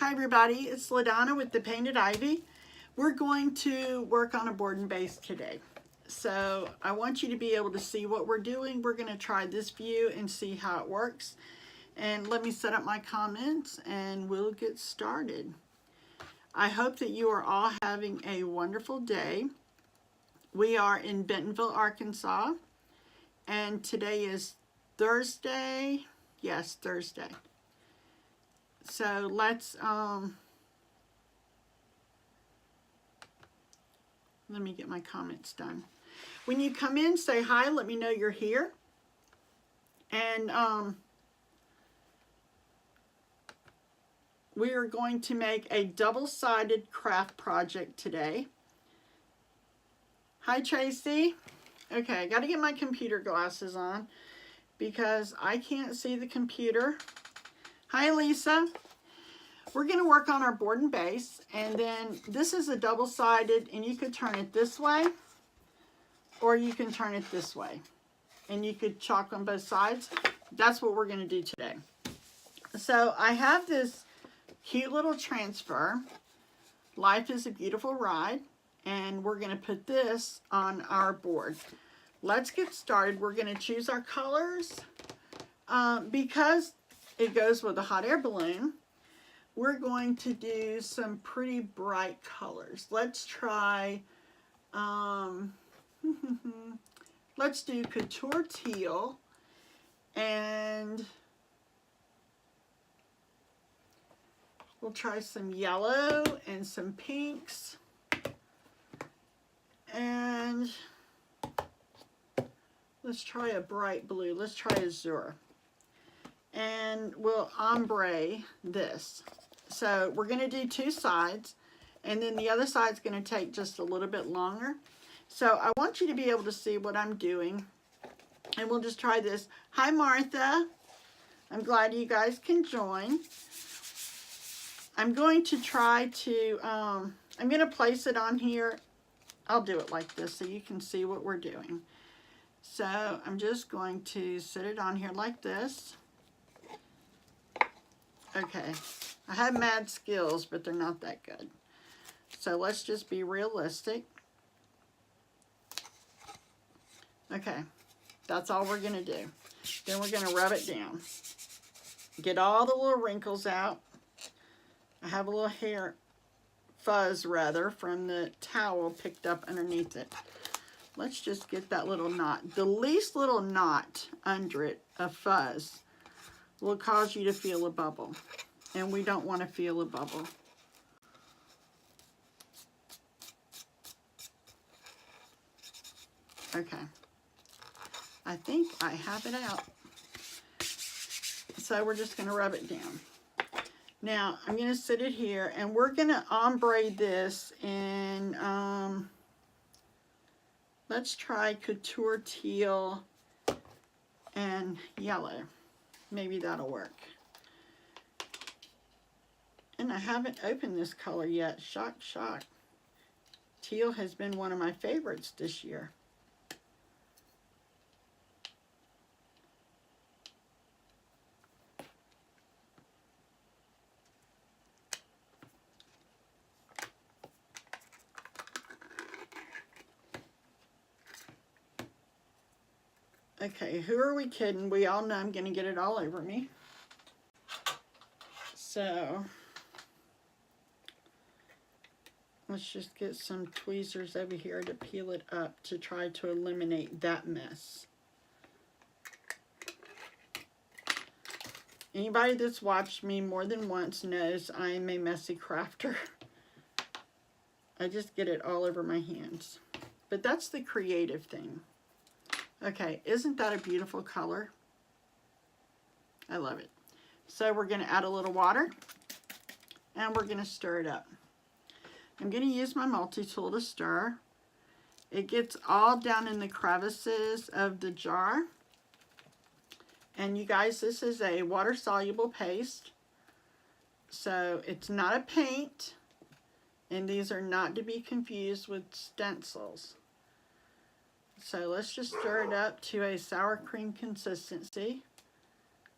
Hi everybody, it's LaDonna with the Painted Ivy. We're going to work on a board and base today. So I want you to be able to see what we're doing. We're going to try this view and see how it works. And let me set up my comments and we'll get started. I hope that you are all having a wonderful day. We are in Bentonville, Arkansas, and today is Thursday. Yes, Thursday. So let's let me get my comments done. When you come in, say hi, let me know you're here. And we are going to make a double-sided craft project today. Hi Tracy. Okay, I got to get my computer glasses on because I can't see the computer. Hi Lisa. We're going to work on our board and base, and then this is a double-sided, and you could turn it this way or you can turn it this way, and you could chalk on both sides. That's what we're going to do today. So I have this cute little transfer, Life is a Beautiful Ride, and we're going to put this on our board. Let's get started. We're going to choose our colors because it goes with a hot air balloon. We're going to do some pretty bright colors. Let's try, let's do Couture Teal, and we'll try some yellow and some pinks, and let's try a bright blue. Let's try Azure, and we'll ombre this. So we're going to do two sides, and then the other side's going to take just a little bit longer. So I want you to be able to see what I'm doing, and we'll just try this. Hi Martha, I'm glad you guys can join. I'm going to try to, I'm going to place it on here. I'll do it like this so you can see what we're doing. So I'm just going to sit it on here like this. Okay, I have mad skills, but they're not that good. So let's just be realistic. Okay, that's all we're going to do. Then we're going to rub it down. Get all the little wrinkles out. I have a little hair fuzz, rather, from the towel picked up underneath it. Let's just get that little knot. The least little knot under it, a fuzz, will cause you to feel a bubble. And we don't want to feel a bubble. Okay. I think I have it out. So we're just going to rub it down. Now, I'm going to sit it here, and we're going to ombre this in, let's try Couture Teal and yellow. Maybe that'll work. And I haven't opened this color yet. Shock, shock. Teal has been one of my favorites this year. Okay, who are we kidding? We all know I'm going to get it all over me. So let's just get some tweezers over here to peel it up to try to eliminate that mess. Anybody that's watched me more than once knows I am a messy crafter. I just get it all over my hands. But that's the creative thing. Okay, isn't that a beautiful color? I love it. So we're going to add a little water, and we're going to stir it up. I'm going to use my multi-tool to stir. It gets all down in the crevices of the jar. And you guys, this is a water-soluble paste. So it's not a paint, and these are not to be confused with stencils. So let's just stir it up to a sour cream consistency.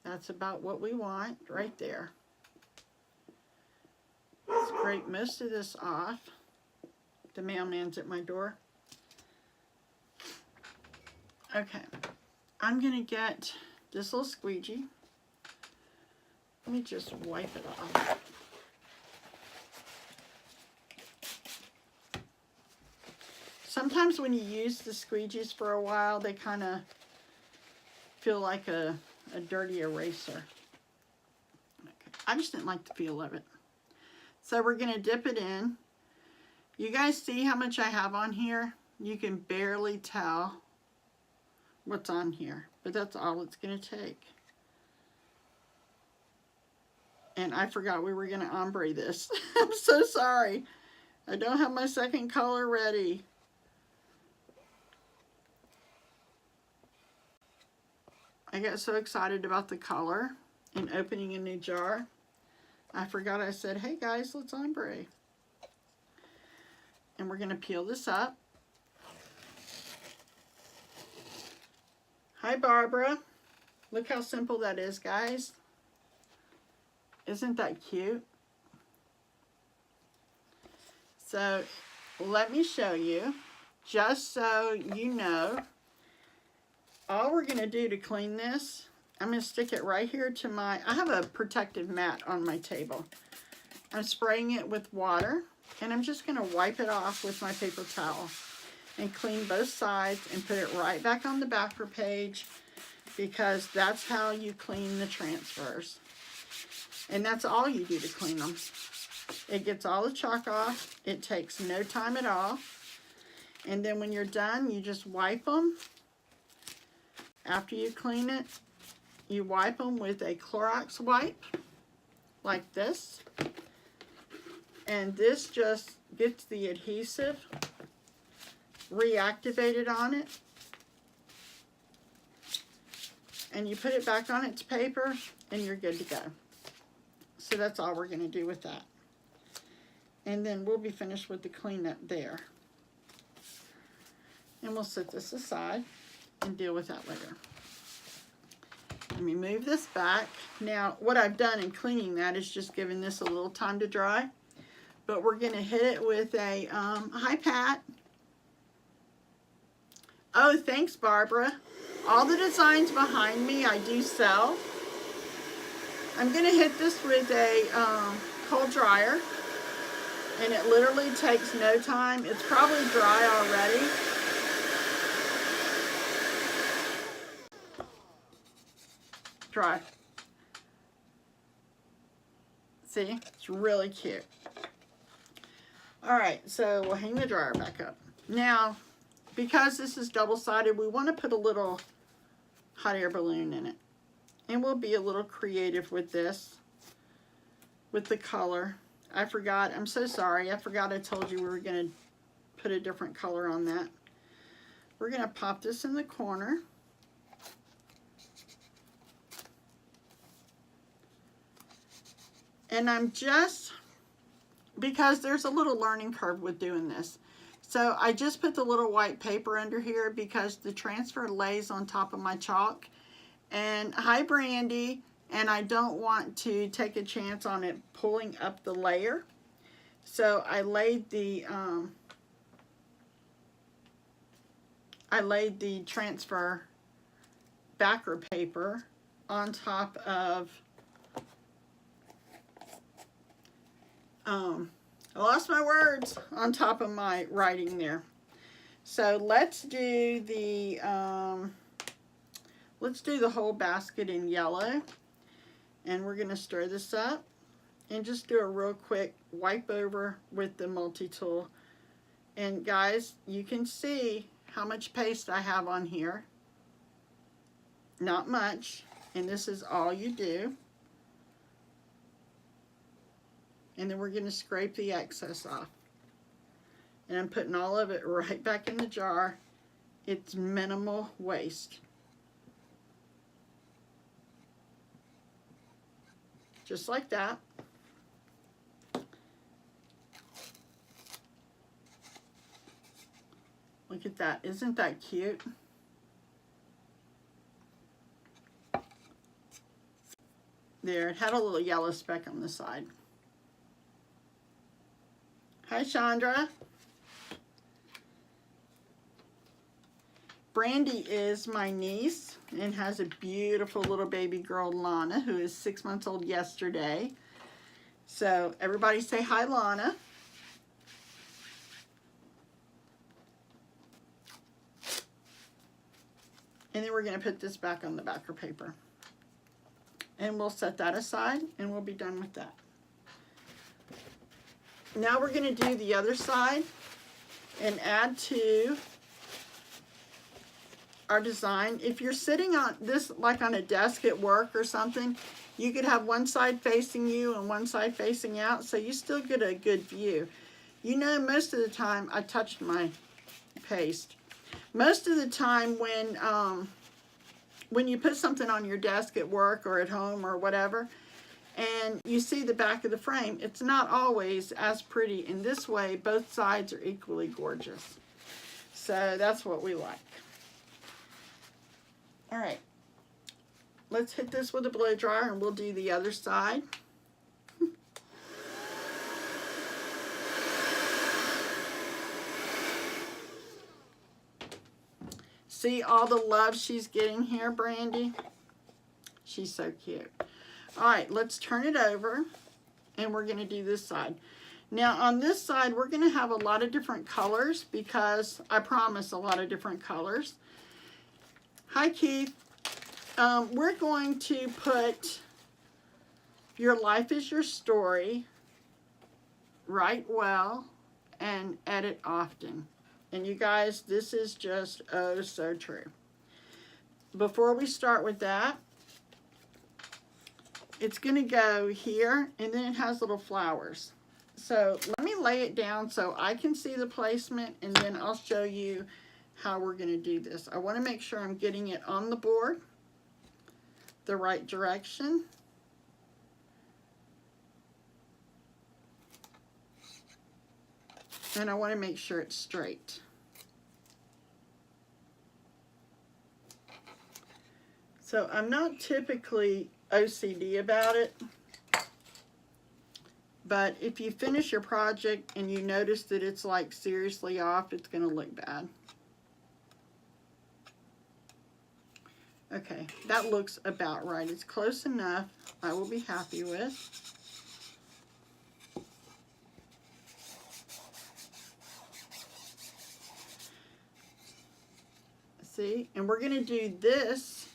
That's about what we want right there. scrape most of this off. The mailman's at my door. Okay, I'm gonna get this little squeegee. Let me just wipe it off. Sometimes when you use the squeegees for a while, they kind of feel like a dirty eraser. Okay. I just didn't like the feel of it. So we're going to dip it in. You guys see how much I have on here? You can barely tell what's on here, but that's all it's going to take. And I forgot we were going to ombre this. I'm so sorry. I don't have my second color ready. I got so excited about the color and opening a new jar. I forgot I said, hey guys, let's ombre. And we're going to peel this up. Hi, Barbara. Look how simple that is, guys. Isn't that cute? So let me show you, just so you know, all we're going to do to clean this, I'm going to stick it right here to my, I have a protective mat on my table. I'm spraying it with water, and I'm just going to wipe it off with my paper towel and clean both sides and put it right back on the backer page, because that's how you clean the transfers. And that's all you do to clean them. It gets all the chalk off. It takes no time at all. And then when you're done, you just wipe them. After you clean it, you wipe them with a Clorox wipe, like this. And this just gets the adhesive reactivated on it. And you put it back on its paper, and you're good to go. So that's all we're going to do with that. And then we'll be finished with the cleanup there. And we'll set this aside and deal with that later. Let me move this back. Now, what I've done in cleaning that is just giving this a little time to dry. But we're going to hit it with a, hi Pat. Oh, thanks Barbara. All the designs behind me I do sell. I'm going to hit this with a cold dryer. And it literally takes no time. It's probably dry already. Dry. See? It's really cute. Alright, so we'll hang the dryer back up. Now, because this is double-sided, we want to put a little hot air balloon in it. And we'll be a little creative with this, with the color. I forgot, I'm so sorry, I forgot I told you we were going to put a different color on that. We're going to pop this in the corner. And I'm just, because there's a little learning curve with doing this. So I just put the little white paper under here because the transfer lays on top of my chalk. And hi Brandy, and I don't want to take a chance on it pulling up the layer. So I laid the transfer backer paper on top of I lost my words, on top of my writing there. So let's do the whole basket in yellow, and we're going to stir this up and just do a real quick wipe over with the multi-tool. And guys, you can see how much paste I have on here. Not much, and this is all you do. And then we're going to scrape the excess off. And I'm putting all of it right back in the jar. It's minimal waste. Just like that. Look at that. Isn't that cute? There, it had a little yellow speck on the side. Hi, Chandra. Brandy is my niece and has a beautiful little baby girl, Lana, who is 6 months old yesterday. So everybody say hi, Lana. And then we're going to put this back on the backer paper. And we'll set that aside and we'll be done with that. Now we're going to do the other side and add to our design. If you're sitting on this like on a desk at work or something, you could have one side facing you and one side facing out, so you still get a good view. You know, most of the time, I touched my paste. Most of the time when you put something on your desk at work or at home or whatever, and you see the back of the frame, it's not always as pretty. In this way, both sides are equally gorgeous. So that's what we like. All right, let's hit this with a blow dryer and we'll do the other side. See all the love she's getting here, Brandy? She's so cute. All right, let's turn it over and we're gonna do this side. Now on this side, we're gonna have a lot of different colors because I promise a lot of different colors. Hi, Keith. We're going to put Your Life is Your Story, Write Well, and Edit Often. And you guys, this is just oh so true. Before we start with that, it's going to go here, and then it has little flowers. So let me lay it down so I can see the placement, and then I'll show you how we're going to do this. I want to make sure I'm getting it on the board the right direction. And I want to make sure it's straight. So I'm not typically OCD about it, but if you finish your project and you notice that it's like seriously off, it's going to look bad. Okay, that looks about right. It's close enough. I will be happy with. See, and we're going to do this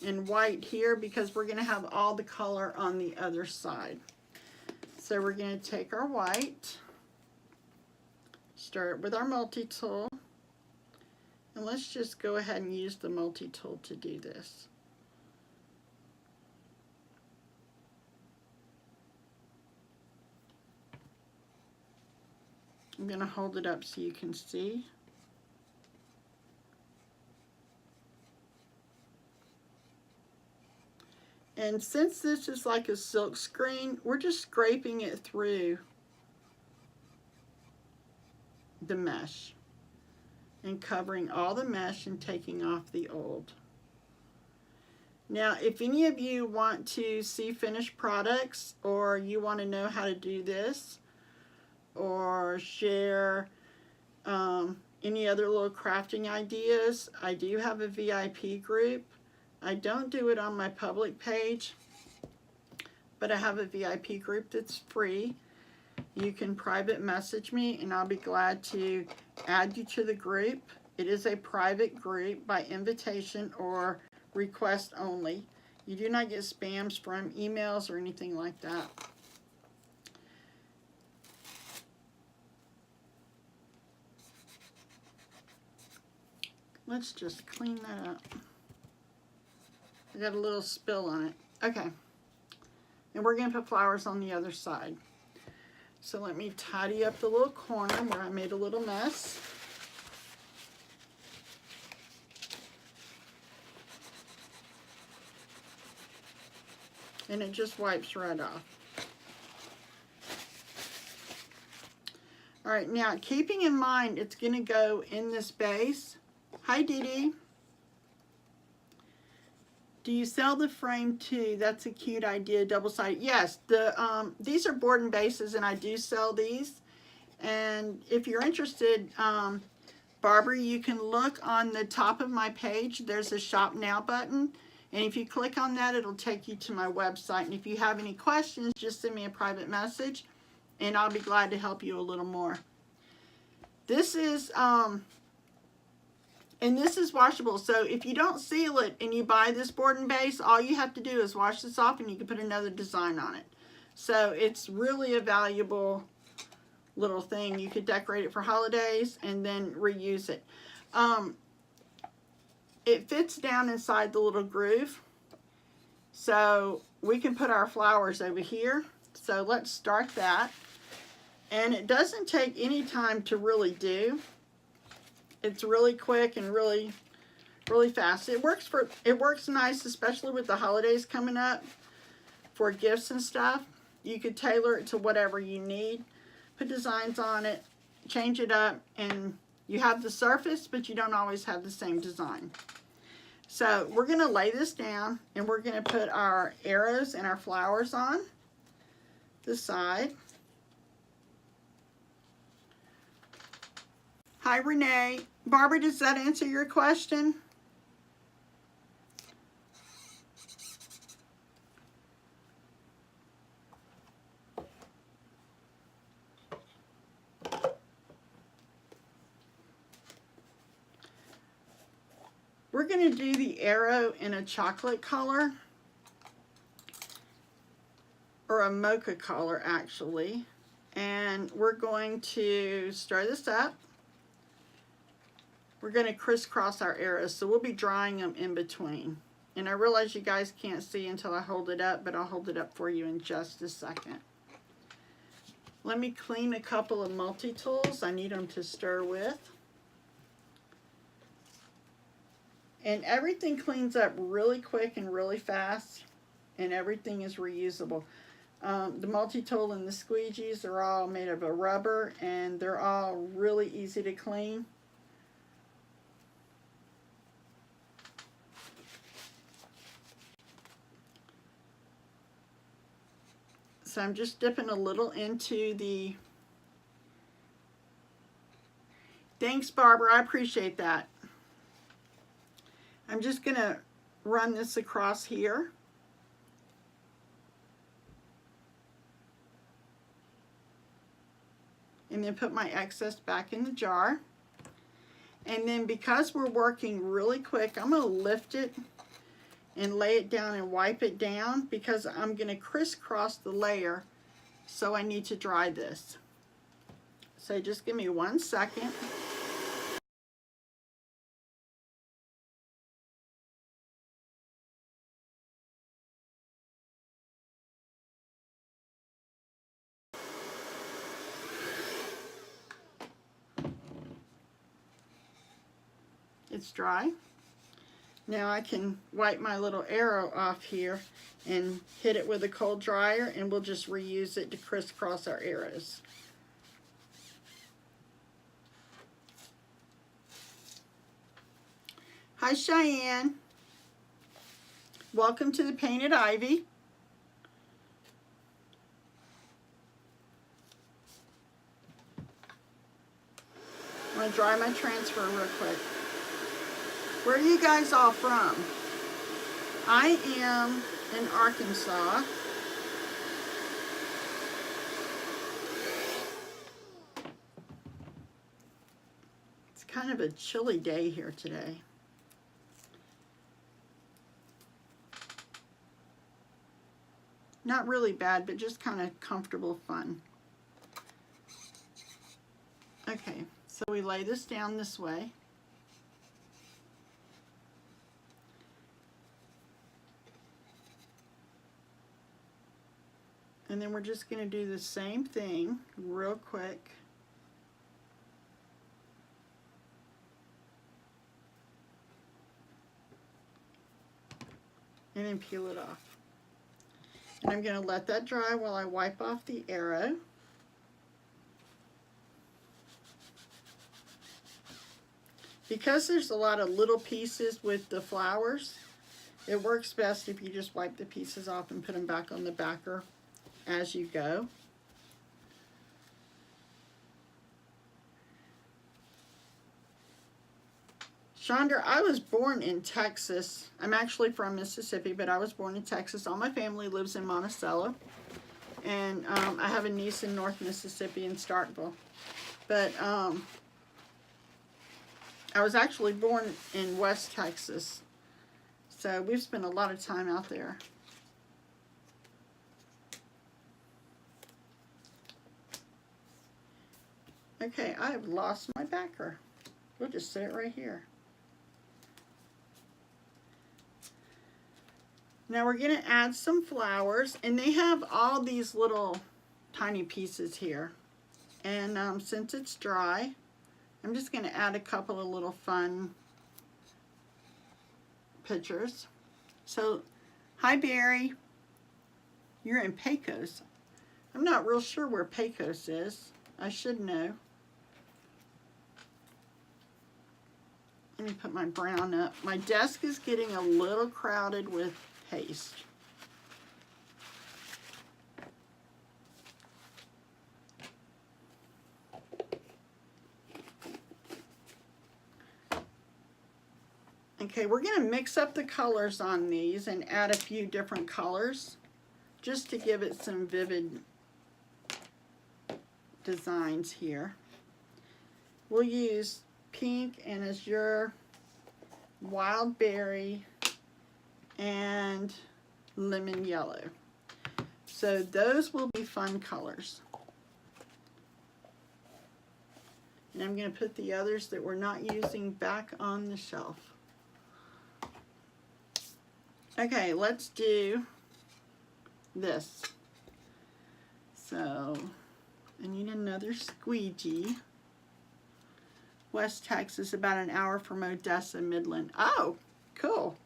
in white here because we're going to have all the color on the other side. So we're going to take our white, start with our multi-tool. And let's just go ahead and use the multi-tool to do this. I'm going to hold it up so you can see. And since this is like a silk screen, we're just scraping it through the mesh and covering all the mesh and taking off the old. Now, if any of you want to see finished products, or you want to know how to do this, or share any other little crafting ideas, I do have a VIP group. I don't do it on my public page, but I have a VIP group that's free. You can private message me and I'll be glad to add you to the group. It is a private group by invitation or request only. You do not get spams from emails or anything like that. Let's just clean that up. I got a little spill on it. Okay. And we're going to put flowers on the other side. So let me tidy up the little corner where I made a little mess. And it just wipes right off. All right, now keeping in mind it's going to go in this base. Hi, Dee Dee. Do you sell the frame too? That's a cute idea, double-sided. Yes, these are board and bases, and I do sell these. And if you're interested, Barbara, you can look on the top of my page. There's a Shop Now button. And if you click on that, it'll take you to my website. And if you have any questions, just send me a private message, and I'll be glad to help you a little more. This is, and this is washable. So if you don't seal it and you buy this board and base, all you have to do is wash this off and you can put another design on it. So it's really a valuable little thing. You could decorate it for holidays and then reuse it. It fits down inside the little groove. So we can put our flowers over here. So let's start that. And it doesn't take any time to really do. It's really quick and really fast. It works nice, especially with the holidays coming up for gifts and stuff. You could tailor it to whatever you need. Put designs on it, change it up, and you have the surface, but you don't always have the same design. So we're going to lay this down, and we're going to put our arrows and our flowers on the side. Hi, Renee. Barbara, does that answer your question? We're going to do the arrow in a chocolate color, or a mocha color actually, and we're going to stir this up. We're going to crisscross our arrows, so we'll be drawing them in between. And I realize you guys can't see until I hold it up, but I'll hold it up for you in just a second. Let me clean a couple of multi-tools. I need them to stir with. And everything cleans up really quick and really fast, and everything is reusable. The multi-tool and the squeegees are all made of a rubber, and they're all really easy to clean. So I'm just dipping a little into the... Thanks, Barbara. I appreciate that. I'm just going to run this across here. And then put my excess back in the jar. And then because we're working really quick, I'm going to lift it and lay it down and wipe it down, because I'm going to crisscross the layer, so I need to dry this. So just give me 1 second. It's dry. Now I can wipe my little arrow off here and hit it with a cold dryer, and we'll just reuse it to crisscross our arrows. Hi, Cheyenne. Welcome to the Painted Ivy. I'm going to dry my transfer real quick. Where are you guys all from? I am in Arkansas. It's kind of a chilly day here today. Not really bad, but just kind of comfortable fun. Okay, so we lay this down this way. And then we're just going to do the same thing real quick. And then peel it off. And I'm going to let that dry while I wipe off the arrow. Because there's a lot of little pieces with the flowers, it works best if you just wipe the pieces off and put them back on the backer as you go. Chandra, I was born in Texas. I'm actually from Mississippi, but I was born in Texas. All my family lives in Monticello. And I have a niece in North Mississippi in Starkville. But I was actually born in West Texas. So we've spent a lot of time out there. Okay, I have lost my backer. We'll just set it right here. Now we're going to add some flowers, and they have all these little tiny pieces here. And since it's dry, I'm just going to add a couple of little fun pictures. So, hi Barry, you're in Pecos. I'm not real sure where Pecos is. I should know. Let me put my brown up. My desk is getting a little crowded with paste. Okay, we're going to mix up the colors on these and add a few different colors just to give it some vivid designs here. We'll use pink and azure, wild berry, and lemon yellow. So those will be fun colors. And I'm going to put the others that we're not using back on the shelf. Okay, let's do this. So I need another squeegee. West Texas, about an hour from Odessa, Midland. Oh, cool.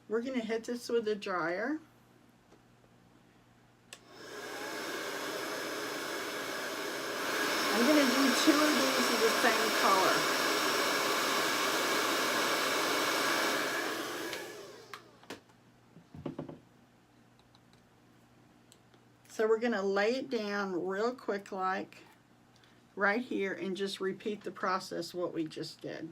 We're going to hit this with a dryer. I'm going to do 2 of these of the same color. So we're going to lay it down real quick like right here and just repeat the process what we just did.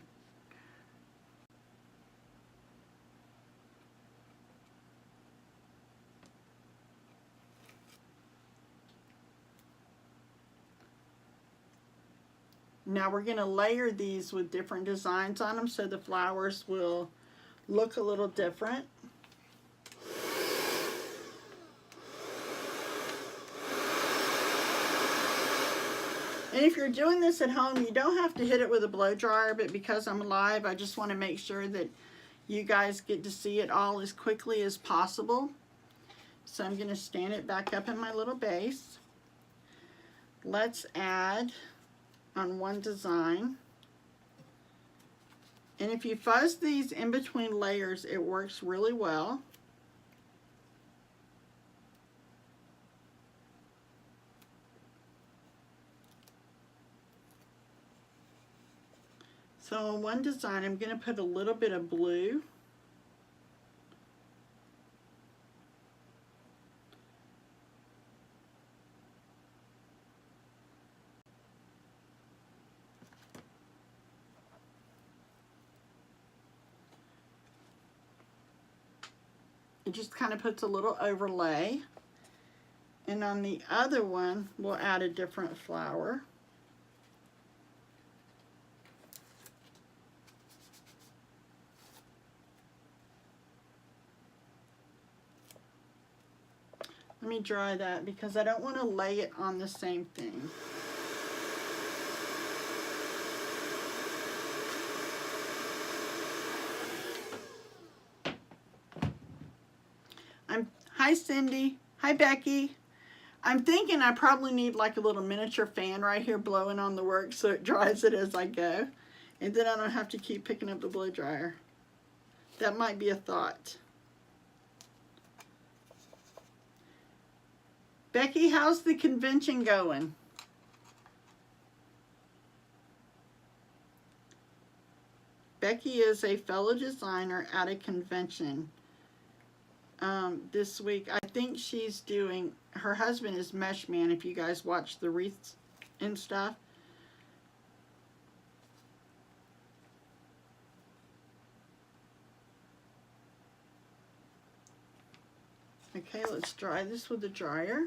Now we're going to layer these with different designs on them so the flowers will look a little different. And if you're doing this at home, you don't have to hit it with a blow dryer, but because I'm live, I just want to make sure that you guys get to see it all as quickly as possible. So I'm going to stand it back up in my little base. Let's add on one design. And if you fuzz these in between layers, it works really well. So on one design, I'm going to put a little bit of blue. It just kind of puts a little overlay. And on the other one, we'll add a different flower. Let me dry that because I don't want to lay it on the same thing. Hi Cindy, hi Becky. I'm thinking I probably need like a little miniature fan right here blowing on the work so it dries it as I go. And then I don't have to keep picking up the blow dryer. That might be a thought. Becky, how's the convention going? Becky is a fellow designer at a convention this week. I think she's doing, her husband is Mesh Man, if you guys watch the wreaths and stuff. Okay, let's dry this with the dryer.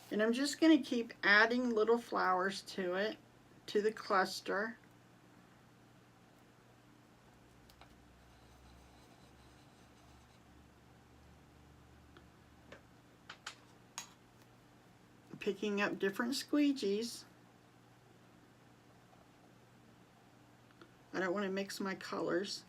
And I'm just going to keep adding little flowers to it, to the cluster. Picking up different squeegees. I don't want to mix my colors.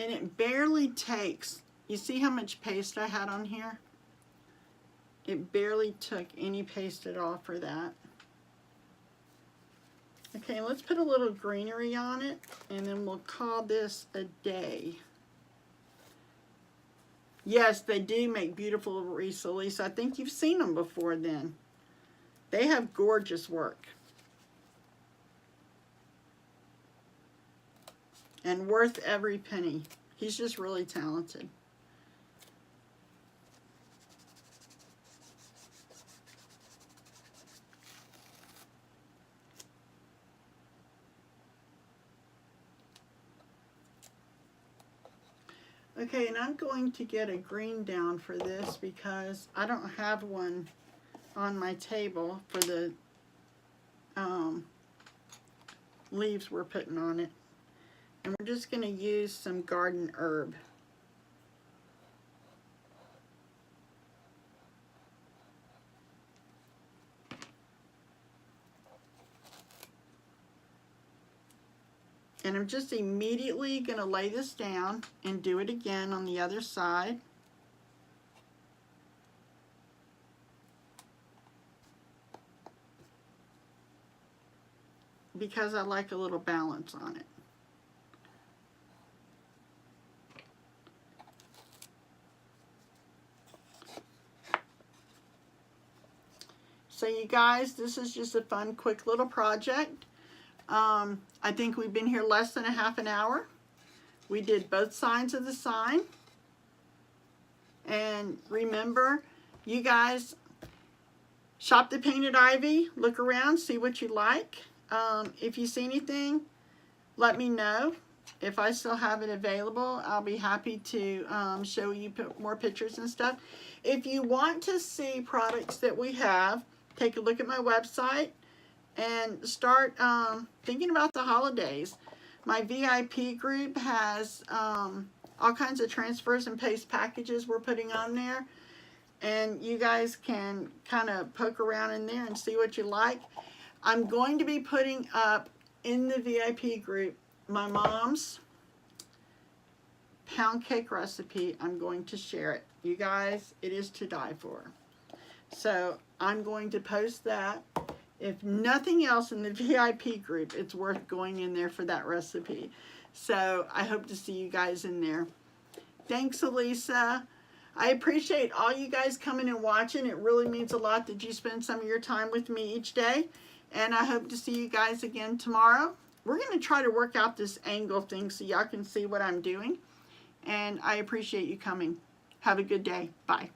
And it barely takes, you see how much paste I had on here? It barely took any paste at all for that. Okay, let's put a little greenery on it, and then we'll call this a day. Yes, they do make beautiful wreaths, Lisa. I think you've seen them before then. They have gorgeous work. And worth every penny. He's just really talented. Okay, and I'm going to get a green down for this because I don't have one on my table for the leaves we're putting on it. And we're just going to use some garden herb. And I'm just immediately going to lay this down and do it again on the other side. Because I like a little balance on it. So you guys, this is just a fun, quick little project. I think we've been here less than a half an hour. We did both sides of the sign. And remember, you guys, shop the Painted Ivy, look around, see what you like. If you see anything, let me know. If I still have it available, I'll be happy to show you more pictures and stuff. If you want to see products that we have, take a look at my website and start thinking about the holidays. My VIP group has all kinds of transfers and paste packages we're putting on there. And you guys can kind of poke around in there and see what you like. I'm going to be putting up in the VIP group my mom's pound cake recipe. I'm going to share it. You guys, it is to die for. So I'm going to post that. If nothing else in the VIP group, it's worth going in there for that recipe. So I hope to see you guys in there. Thanks, Elisa. I appreciate all you guys coming and watching. It really means a lot that you spend some of your time with me each day. And I hope to see you guys again tomorrow. We're going to try to work out this angle thing so y'all can see what I'm doing. And I appreciate you coming. Have a good day. Bye.